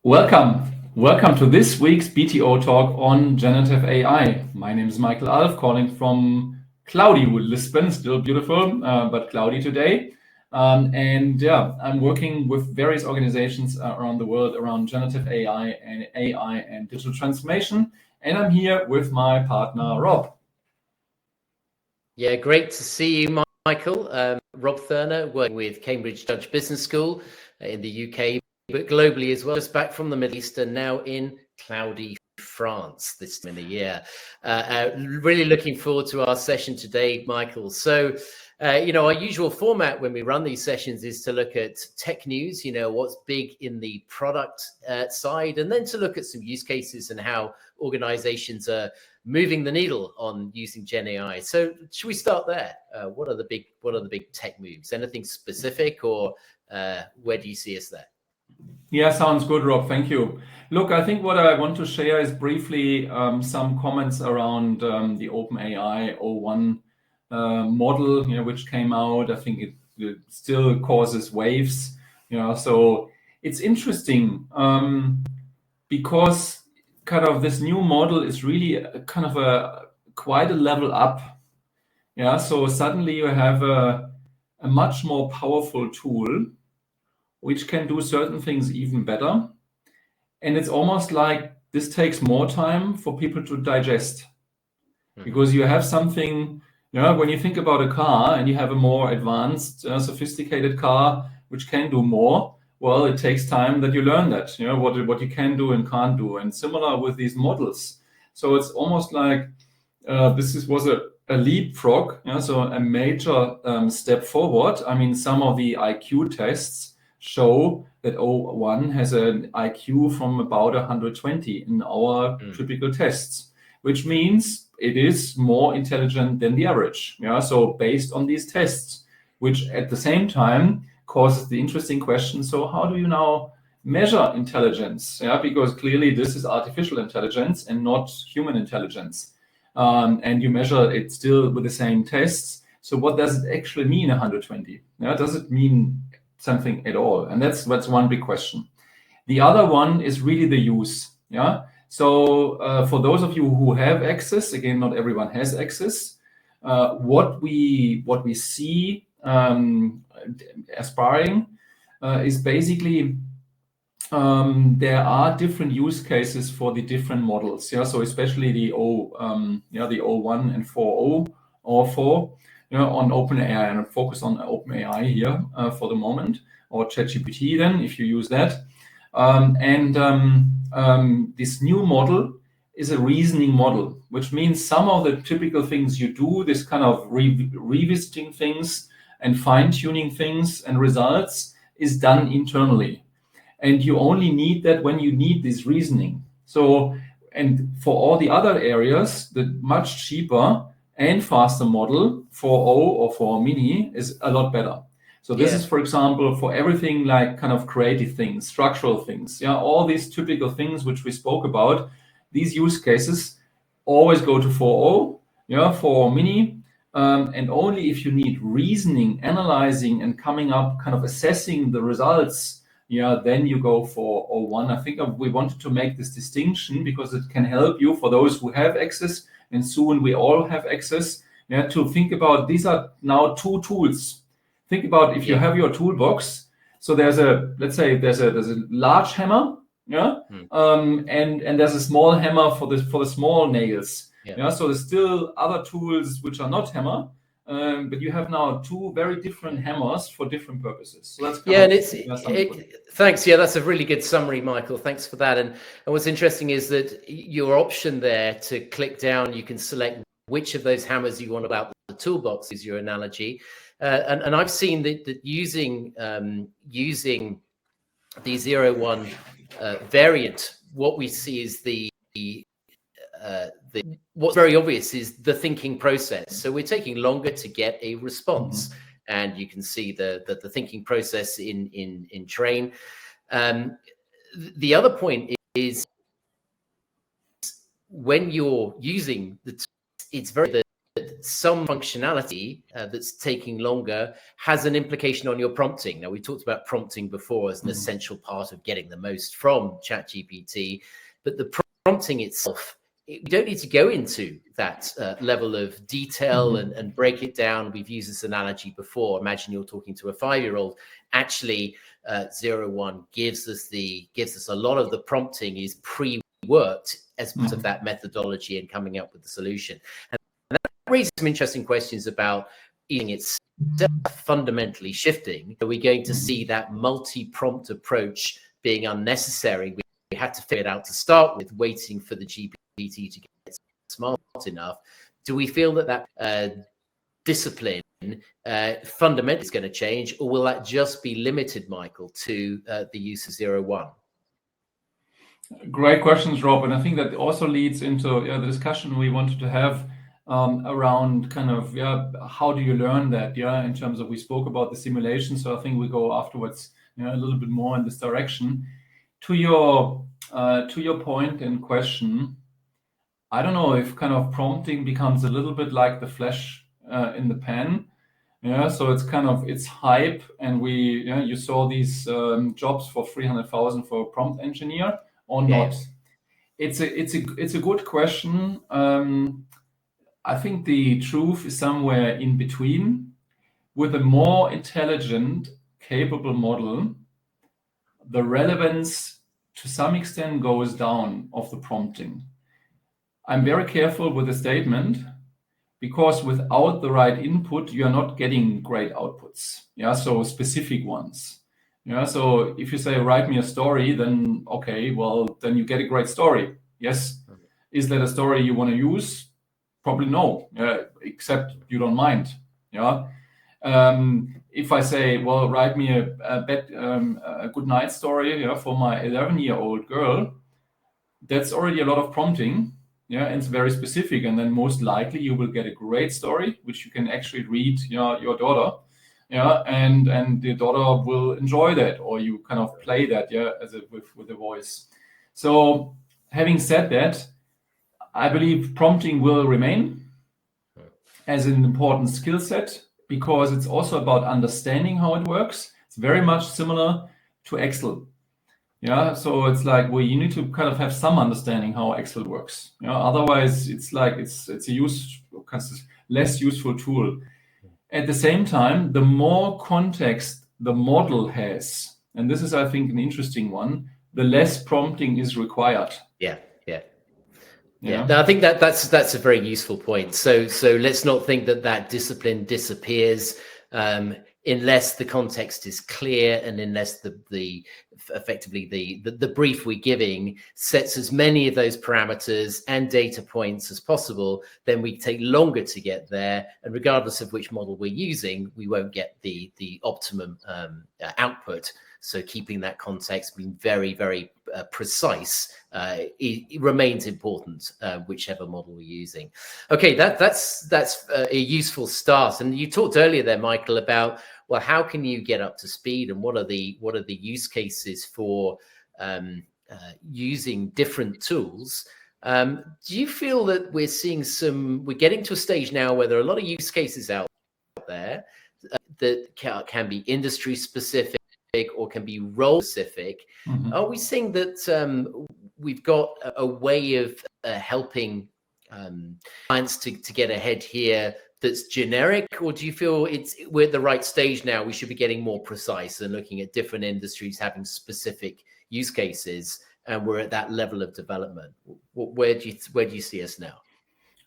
Welcome to this week's BTO-Talk on generative AI. My name is Michael Alf, calling from cloudy Lisbon, still beautiful, but cloudy today. I'm working with various organizations around the world around generative AI and digital transformation. And I'm here with my partner, Rob. Yeah, great to see you, Michael. Rob Thurner, working with Cambridge Judge Business School in the UK, but globally as well. Just back from the Middle East and now in cloudy France this time of the year. Really looking forward to our session today, Michael. So, our usual format when we run these sessions is to look at tech news, what's big in the product side, and then to look at some use cases and how organizations are moving the needle on using GenAI. So should we start there? What are the big tech moves? Anything specific, or where do you see us there? Yeah, sounds good, Rob. Thank you. Look, I think what I want to share is briefly some comments around the OpenAI o1 model, which came out. I think it still causes waves. So it's interesting because kind of this new model is really quite a level up. Yeah, so suddenly you have a much more powerful tool which can do certain things even better. And it's almost like this takes more time for people to digest. Because you have something, when you think about a car and you have a more advanced, sophisticated car which can do more, well, it takes time that you learn that, what you can do and can't do. And similar with these models. So it's almost like was a leapfrog, so a major step forward. I mean, some of the IQ tests show that o1 has an IQ from about 120 in our typical tests, which means it is more intelligent than the average. So based on these tests, which at the same time causes the interesting question, so how do you now measure intelligence? Because clearly this is artificial intelligence and not human intelligence. And you measure it still with the same tests. So what does it actually mean, 120? Does it mean something at all? And that's one big question. The other one is really the use. So for those of you who have access, again, not everyone has access. What we see aspiring is basically there are different use cases for the different models. So especially the o1 and 4.0 or 4. On OpenAI, and focus on OpenAI here for the moment, or ChatGPT then, if you use that. This new model is a reasoning model, which means some of the typical things you do, this kind of revisiting things and fine-tuning things and results, is done internally. And you only need that when you need this reasoning. So, and for all the other areas, the much cheaper and faster model 4.0 or 4 mini is a lot better. So this is, for example, for everything like kind of creative things, structural things, all these typical things which we spoke about, these use cases always go to 4.0, 4 mini, and only if you need reasoning, analyzing, and coming up, kind of assessing the results, then you go for o1. I think we wanted to make this distinction because it can help you for those who have access, and soon we all have access, to think about these are now two tools. Think about if you have your toolbox. So there's let's say there's a large hammer, and there's a small hammer for the small nails. So there's still other tools which are not hammer, but you have now two very different hammers for different purposes. So that's thanks. Yeah, that's a really good summary, Michael. Thanks for that. And what's interesting is that your option there to click down, you can select which of those hammers you want about the toolbox, is your analogy. And I've seen that using the 0.1 variant, what we see is what's very obvious is the thinking process. So we're taking longer to get a response, and you can see the thinking process in train. The other point is when you're using it's very some functionality that's taking longer has an implication on your prompting. Now, we talked about prompting before as an essential part of getting the most from ChatGPT, but the prompting itself, we don't need to go into that level of detail and break it down. We've used this analogy before. Imagine you're talking to a 5-year-old. Actually, 01 gives us a lot of the prompting is pre-worked as part of that methodology and coming up with the solution. And that raises some interesting questions about using itself fundamentally shifting. Are we going to see that multi-prompt approach being unnecessary? We had to figure it out to start with, waiting for the GPT to get smart enough. Do we feel that discipline fundamentally is going to change, or will that just be limited, Michael, to the use of 01? Great questions, Rob. And I think that also leads into the discussion we wanted to have around kind of, how do you learn that? In terms of, we spoke about the simulation. So I think we go afterwards, a little bit more in this direction. To your point and question, I don't know if kind of prompting becomes a little bit like the flash in the pan. So it's hype, and you saw these jobs for 300,000 for a prompt engineer or not. It's a good question. I think the truth is somewhere in between. With a more intelligent, capable model, the relevance to some extent goes down of the prompting. I'm very careful with the statement, because without the right input, you are not getting great outputs. So specific ones. So if you say, write me a story, then okay, well, then you get a great story. Yes. Is that a story you want to use? Probably no, except you don't mind. If I say, well, write me a good night story for my 11-year-old girl, that's already a lot of prompting. And it's very specific, and then most likely you will get a great story which you can actually read your daughter, and the daughter will enjoy that, or you kind of play that with the voice. So having said that, I believe prompting will remain as an important skill set, because it's also about understanding how it works. It's very much similar to Excel. So it's like, well, you need to kind of have some understanding how Excel works. Otherwise, it's like it's a less useful tool. At the same time, the more context the model has, and this is, I think, an interesting one, the less prompting is required. Yeah, I think that's a very useful point. So let's not think that discipline disappears unless the context is clear, and unless effectively the brief we're giving sets as many of those parameters and data points as possible. Then we take longer to get there, and regardless of which model we're using, we won't get the optimum output. So keeping that context, being very, very precise, it remains important, whichever model we're using. Okay, that's a useful start. And you talked earlier there, Michael, about, well, how can you get up to speed, and what are the use cases for using different tools? Do you feel that we're getting to a stage now where there are a lot of use cases out there that can be industry specific, or can be role specific? Are we seeing that we've got a way of helping clients to get ahead here that's generic, or do you feel we're at the right stage now? We should be getting more precise and looking at different industries having specific use cases, and we're at that level of development. Where do you see us now?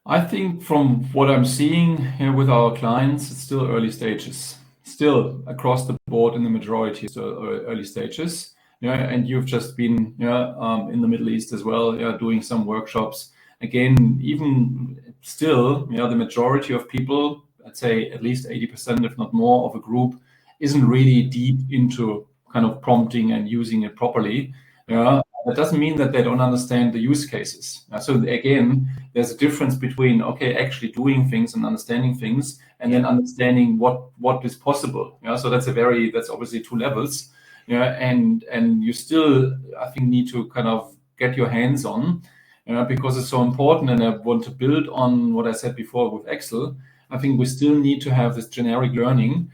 I think from what I'm seeing here with our clients, it's still early stages. Still across the board in the majority, so early stages. And you've just been in the Middle East as well, doing some workshops. Again, even still, the majority of people, I'd say at least 80%, if not more, of a group isn't really deep into kind of prompting and using it properly. That doesn't mean that they don't understand the use cases. So again, there's a difference between, actually doing things and understanding things, and then understanding what is possible. So that's obviously two levels. And you still, I think, need to kind of get your hands on. because it's so important, and I want to build on what I said before with Excel. I think we still need to have this generic learning.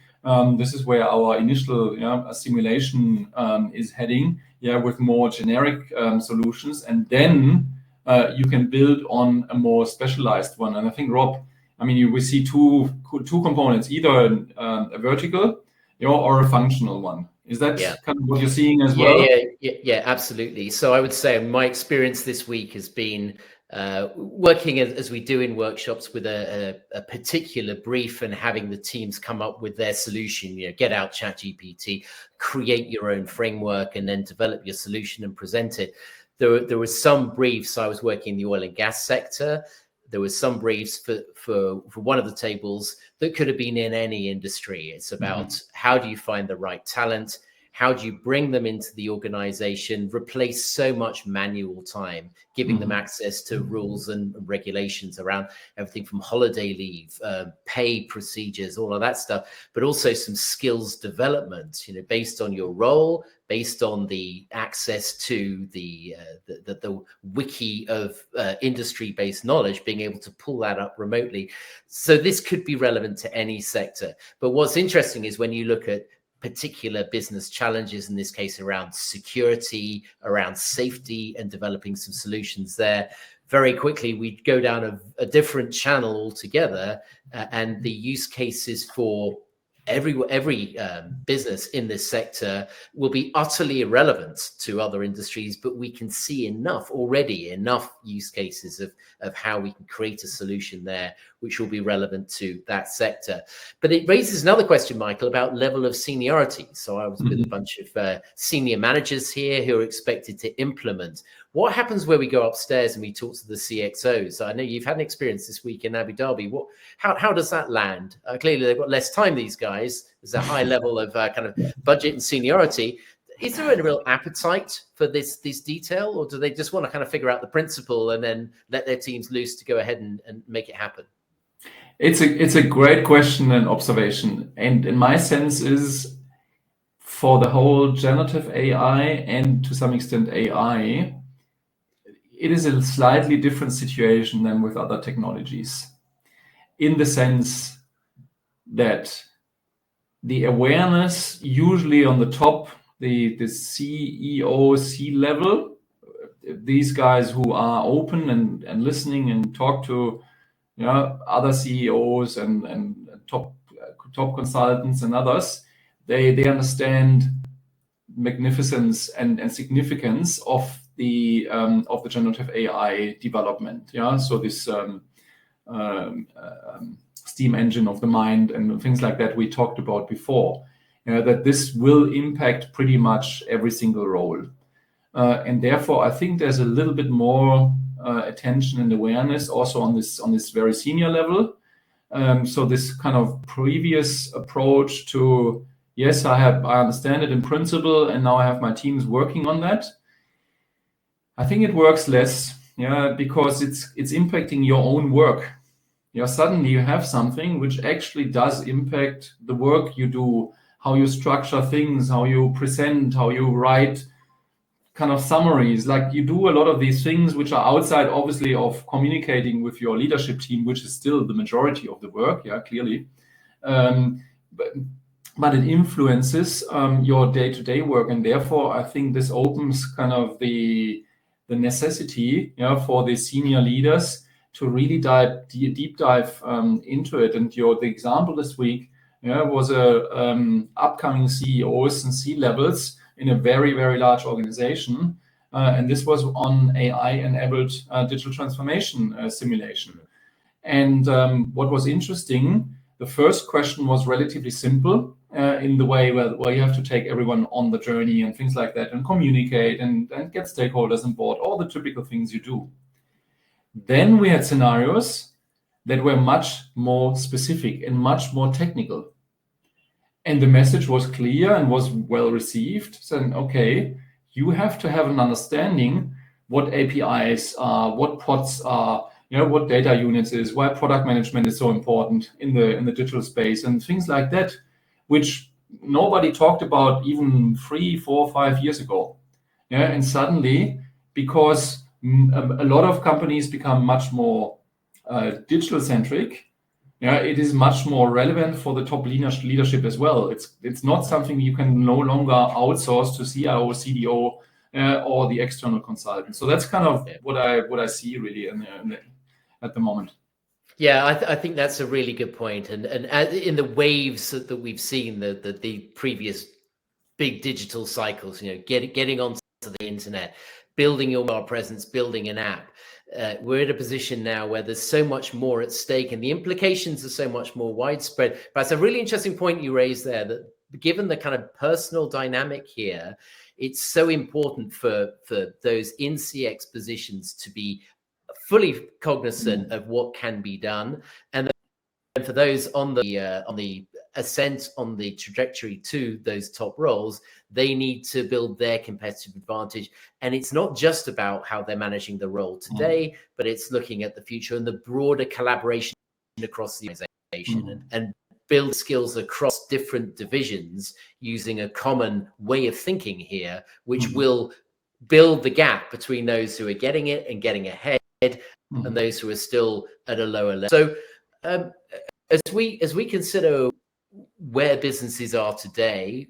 This is where our initial simulation is heading, with more generic solutions, and then you can build on a more specialized one. And I think, Rob, we see two components, either a vertical or a functional one. Is that kind of what you're seeing as well? Yeah, absolutely. So I would say my experience this week has been working as we do in workshops with a particular brief and having the teams come up with their solution, get out ChatGPT, create your own framework, and then develop your solution and present it. There were some briefs. I was working in the oil and gas sector. There was some briefs for one of the tables that could have been in any industry. It's about how do you find the right talent? How do you bring them into the organization, replace so much manual time, giving them access to rules and regulations around everything from holiday leave, pay procedures, all of that stuff, but also some skills development, based on your role, based on the access to the wiki of industry-based knowledge, being able to pull that up remotely. So this could be relevant to any sector. But what's interesting is when you look at particular business challenges, in this case around security, around safety, and developing some solutions there, very quickly we'd go down a different channel altogether, and the use cases for every business in this sector will be utterly irrelevant to other industries, but we can see enough use cases of how we can create a solution there which will be relevant to that sector. But it raises another question, Michael, about level of seniority. So I was with a bunch of senior managers here who are expected to implement. What happens where we go upstairs and we talk to the CXOs? I know you've had an experience this week in Abu Dhabi. How does that land? Clearly, they've got less time, these guys. There's a high level of kind of budget and seniority. Is there a real appetite for this detail, or do they just want to kind of figure out the principle and then let their teams loose to go ahead and make it happen? It's a great question and observation. And in my sense is, for the whole generative AI and to some extent AI, it is a slightly different situation than with other technologies, in the sense that the awareness usually on the top, the CEO, C-level, these guys who are open and listening and talk to other CEOs and top consultants and others, they understand magnificence and significance of the generative AI development. So this steam engine of the mind and things like that we talked about before, that this will impact pretty much every single role. And therefore, I think there's a little bit more attention and awareness also on this very senior level. So this kind of previous approach to, yes, I understand it in principle, and now I have my teams working on that. I think it works less, because it's impacting your own work. Suddenly you have something which actually does impact the work you do, how you structure things, how you present, how you write kind of summaries. Like, you do a lot of these things which are outside, obviously, of communicating with your leadership team, which is still the majority of the work, clearly. But it influences your day-to-day work, and therefore I think this opens kind of the necessity for the senior leaders to really deep dive into it. And the example this week was upcoming CEOs and C-levels in a very, very large organization. And this was on AI-enabled digital transformation simulation. And what was interesting, the first question was relatively simple in the way where you have to take everyone on the journey and things like that, and communicate and get stakeholders on board, all the typical things you do. Then we had scenarios that were much more specific and much more technical. And the message was clear and was well received, saying, okay, you have to have an understanding what APIs are, what pods are, what data units is, why product management is so important in the digital space, and things like that, which nobody talked about even 3, 4, 5 years ago. And suddenly, because a lot of companies become much more digital centric. Yeah, it is much more relevant for the top leadership as well. It's not something you can no longer outsource to CIO, CDO, or the external consultant. So that's kind of what I see really at the moment. Yeah, I think that's a really good point. And in the waves that we've seen, the previous big digital cycles, getting onto the internet, building your mobile presence, building an app. We're in a position now where there's so much more at stake and the implications are so much more widespread. But it's a really interesting point you raised there, that given the kind of personal dynamic here, it's so important for those in CX positions to be fully cognizant of what can be done. And for those on the ascent, on the trajectory to those top roles, they need to build their competitive advantage. And it's not just about how they're managing the role today, but it's looking at the future and the broader collaboration across the organization and build skills across different divisions using a common way of thinking here, which will build the gap between those who are getting it and getting ahead and those who are still at a lower level. So as we consider where businesses are today,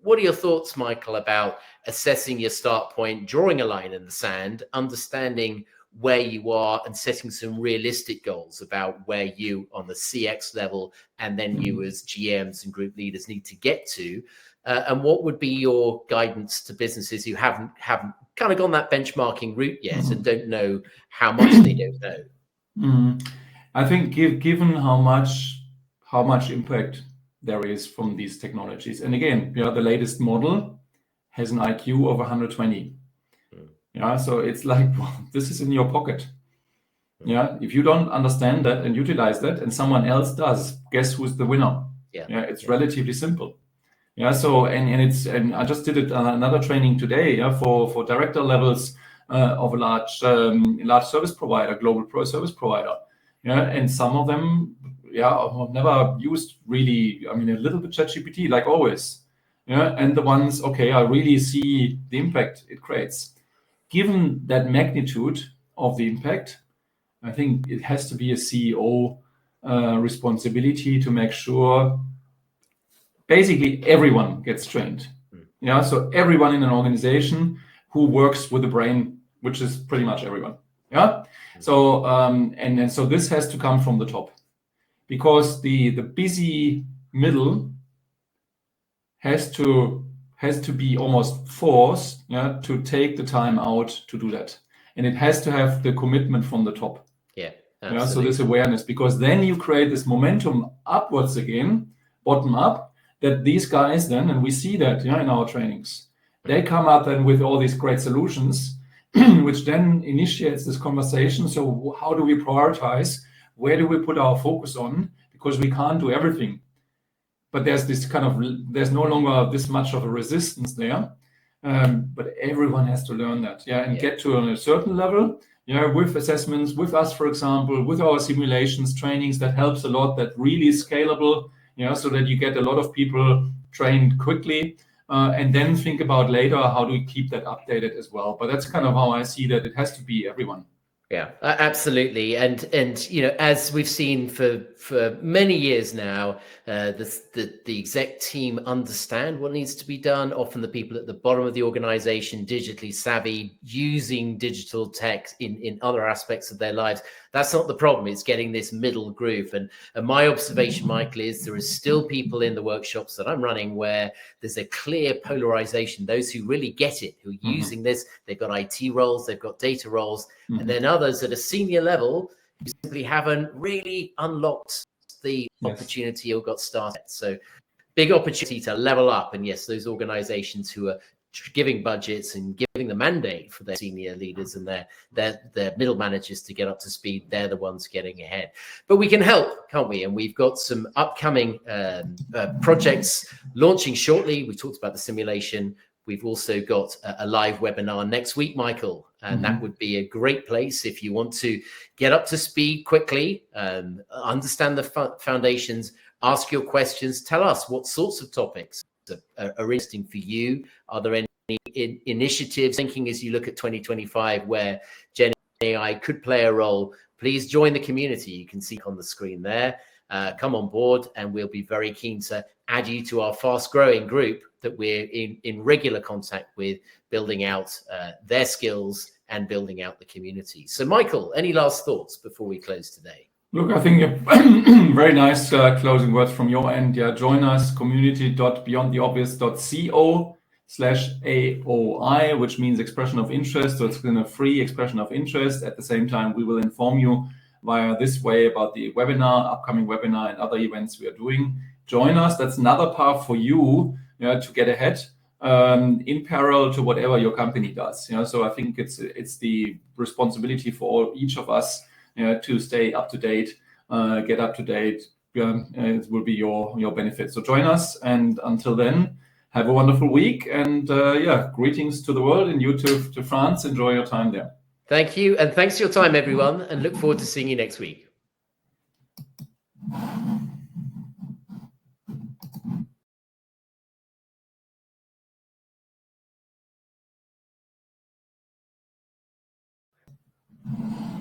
what are your thoughts, Michael, about assessing your start point, drawing a line in the sand, understanding where you are and setting some realistic goals about where you on the CX level and then you as GMs and group leaders need to get to? And what would be your guidance to businesses who haven't kind of gone that benchmarking route yet and don't know how much they don't know? I think given how much impact there is from these technologies, and again, the latest model has an IQ of 120. Yeah, so it's like, well, this is in your pocket. Yeah, if you don't understand that and utilize that, and someone else does, guess who's the winner? Yeah, it's relatively simple. Yeah, so and I just did another training today. Yeah, for director levels of a large service provider, global pro service provider. Yeah, and some of them, have never used really. I mean, a little bit ChatGPT, like always. Yeah, and the ones, I really see the impact it creates. Given that magnitude of the impact, I think it has to be a CEO responsibility to make sure basically everyone gets trained. Yeah, so everyone in an organization who works with the brain, which is pretty much everyone. Yeah, so and so this has to come from the top, because the busy middle has to be almost forced, to take the time out to do that, and it has to have the commitment from the top. Yeah, so this awareness, because then you create this momentum upwards again, bottom up, that these guys then, and we see that in our trainings, they come up then with all these great solutions, which then initiates this conversation. So how do we prioritize? Where do we put our focus on? Because we can't do everything. But there's no longer this much of a resistance there. But everyone has to learn that, and get to a certain level, with assessments, with us, for example, with our simulations, trainings, that helps a lot, that really is scalable, so that you get a lot of people trained quickly, and then think about later, how do we keep that updated as well? But that's kind of how I see that it has to be everyone. Yeah, absolutely. And as we've seen for many years now, the exec team understand what needs to be done. Often the people at the bottom of the organization, digitally savvy, using digital tech in other aspects of their lives. That's not the problem. It's getting this middle group. And my observation, Michael, is there is still people in the workshops that I'm running where there's a clear polarization. Those who really get it, who are using this, they've got IT roles, they've got data roles, and then others at a senior level who simply haven't really unlocked the opportunity or got started. So big opportunity to level up. And yes, those organizations who are giving budgets and giving the mandate for their senior leaders and their middle managers to get up to speed, they're the ones getting ahead. But we can help, can't we? And we've got some upcoming projects launching shortly. We talked about the simulation. We've also got a live webinar next week, Michael, and that would be a great place if you want to get up to speed quickly, understand the foundations, ask your questions, tell us what sorts of topics are interesting for you. Are there any initiatives, thinking as you look at 2025 where GenAI could play a role, please join the community. You can see on the screen there. Come on board, and we'll be very keen to add you to our fast-growing group that we're in regular contact with, building out their skills and building out the community. So, Michael, any last thoughts before we close today? Look, I think very nice closing words from your end. Yeah, join us, community.beyondtheobvious.co/AOI, which means expression of interest. So it's been a free expression of interest. At the same time, we will inform you via this way about the webinar, upcoming webinar, and other events we are doing. Join us. That's another path for you, to get ahead in parallel to whatever your company does. So I think it's the responsibility for each of us to stay up to date, get up to date. It will be your benefit. So join us, and until then, have a wonderful week. And greetings to the world, and you to France. Enjoy your time there. Thank you, and thanks for your time, everyone, and look forward to seeing you next week.